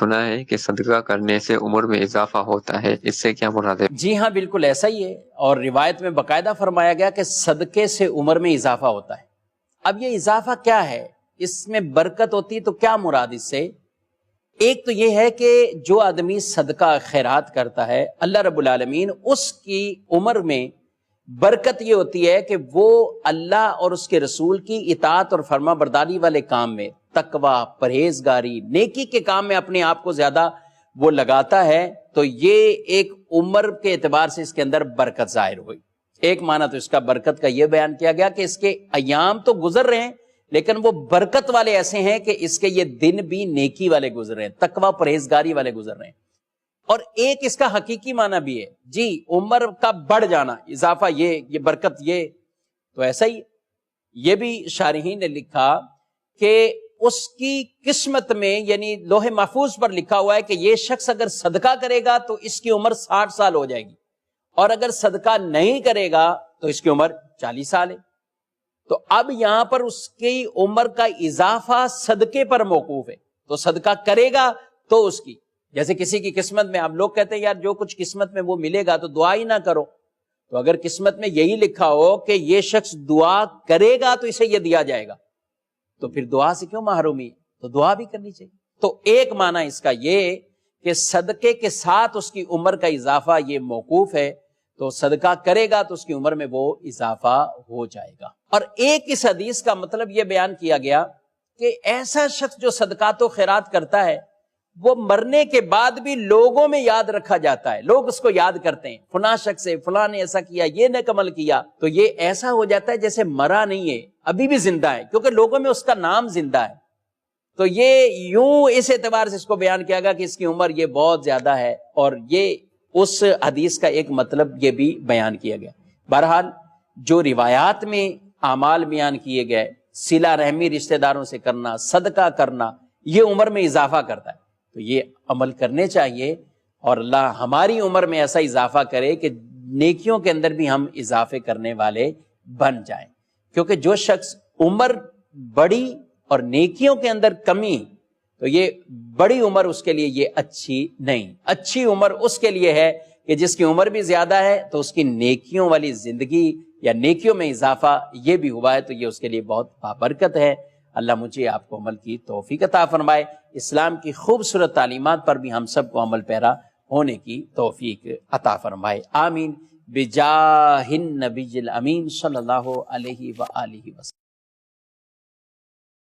سنا ہے کہ صدقہ کرنے سے عمر میں اضافہ ہوتا ہے، اس سے کیا مراد ہے؟ جی ہاں، بالکل ایسا ہی ہے، اور روایت میں باقاعدہ فرمایا گیا کہ صدقے سے عمر میں اضافہ ہوتا ہے۔ اب یہ اضافہ کیا ہے، اس میں برکت ہوتی تو کیا مراد اس سے؟ ایک تو یہ ہے کہ جو آدمی صدقہ خیرات کرتا ہے، اللہ رب العالمین اس کی عمر میں برکت یہ ہوتی ہے کہ وہ اللہ اور اس کے رسول کی اطاعت اور فرما برداری والے کام میں، تقوی، پرہیزگاری، نیکی کے کام میں اپنے آپ کو زیادہ وہ لگاتا ہے، تو یہ ایک عمر کے اعتبار سے اس کے اندر برکت ظاہر ہوئی۔ ایک معنی تو اس کا برکت کا یہ بیان کیا گیا کہ اس کے ایام تو گزر رہے ہیں لیکن وہ برکت والے ایسے ہیں کہ اس کے یہ دن بھی نیکی والے گزر رہے ہیں، تقوی پرہیزگاری والے گزر رہے ہیں۔ اور ایک اس کا حقیقی معنی بھی ہے، جی عمر کا بڑھ جانا، اضافہ یہ برکت یہ تو ایسا ہی۔ یہ بھی شارحین نے لکھا کہ اس کی قسمت میں، یعنی لوح محفوظ پر لکھا ہوا ہے کہ یہ شخص اگر صدقہ کرے گا تو اس کی عمر 60 سال ہو جائے گی، اور اگر صدقہ نہیں کرے گا تو اس کی عمر 40 سال ہے۔ تو اب یہاں پر اس کی عمر کا اضافہ صدقے پر موقوف ہے، تو صدقہ کرے گا تو اس کی، جیسے کسی کی قسمت میں، اب لوگ کہتے ہیں یار جو کچھ قسمت میں وہ ملے گا تو دعا ہی نہ کرو، تو اگر قسمت میں یہی لکھا ہو کہ یہ شخص دعا کرے گا تو اسے یہ دیا جائے گا، تو پھر دعا سے کیوں محرومی؟ تو دعا بھی کرنی چاہیے۔ تو ایک معنی اس کا یہ کہ صدقے کے ساتھ اس کی عمر کا اضافہ یہ موقوف ہے، تو صدقہ کرے گا تو اس کی عمر میں وہ اضافہ ہو جائے گا۔ اور ایک اس حدیث کا مطلب یہ بیان کیا گیا کہ ایسا شخص جو صدقات و خیرات کرتا ہے وہ مرنے کے بعد بھی لوگوں میں یاد رکھا جاتا ہے، لوگ اس کو یاد کرتے ہیں، فلاں شخص سے فلاں نے ایسا کیا، یہ نیک عمل کیا، تو یہ ایسا ہو جاتا ہے جیسے مرا نہیں ہے، ابھی بھی زندہ ہے، کیونکہ لوگوں میں اس کا نام زندہ ہے۔ تو یہ یوں اس اعتبار سے اس کو بیان کیا گیا کہ اس کی عمر یہ بہت زیادہ ہے، اور یہ اس حدیث کا ایک مطلب یہ بھی بیان کیا گیا۔ بہرحال جو روایات میں اعمال بیان کیے گئے، صلہ رحمی رشتہ داروں سے کرنا، صدقہ کرنا، یہ عمر میں اضافہ کرتا ہے، تو یہ عمل کرنے چاہیے، اور اللہ ہماری عمر میں ایسا اضافہ کرے کہ نیکیوں کے اندر بھی ہم اضافے کرنے والے بن جائیں، کیونکہ جو شخص عمر بڑی اور نیکیوں کے اندر کمی، تو یہ بڑی عمر اس کے لیے یہ اچھی نہیں۔ اچھی عمر اس کے لیے ہے کہ جس کی عمر بھی زیادہ ہے تو اس کی نیکیوں والی زندگی یا نیکیوں میں اضافہ یہ بھی ہوا ہے، تو یہ اس کے لیے بہت بابرکت ہے۔ اللہ مجھے آپ کو عمل کی توفیق عطا فرمائے، اسلام کی خوبصورت تعلیمات پر بھی ہم سب کو عمل پیرا ہونے کی توفیق عطا فرمائے، آمین، بجاہ النبی الامین صلی اللہ علیہ وآلہ وسلم۔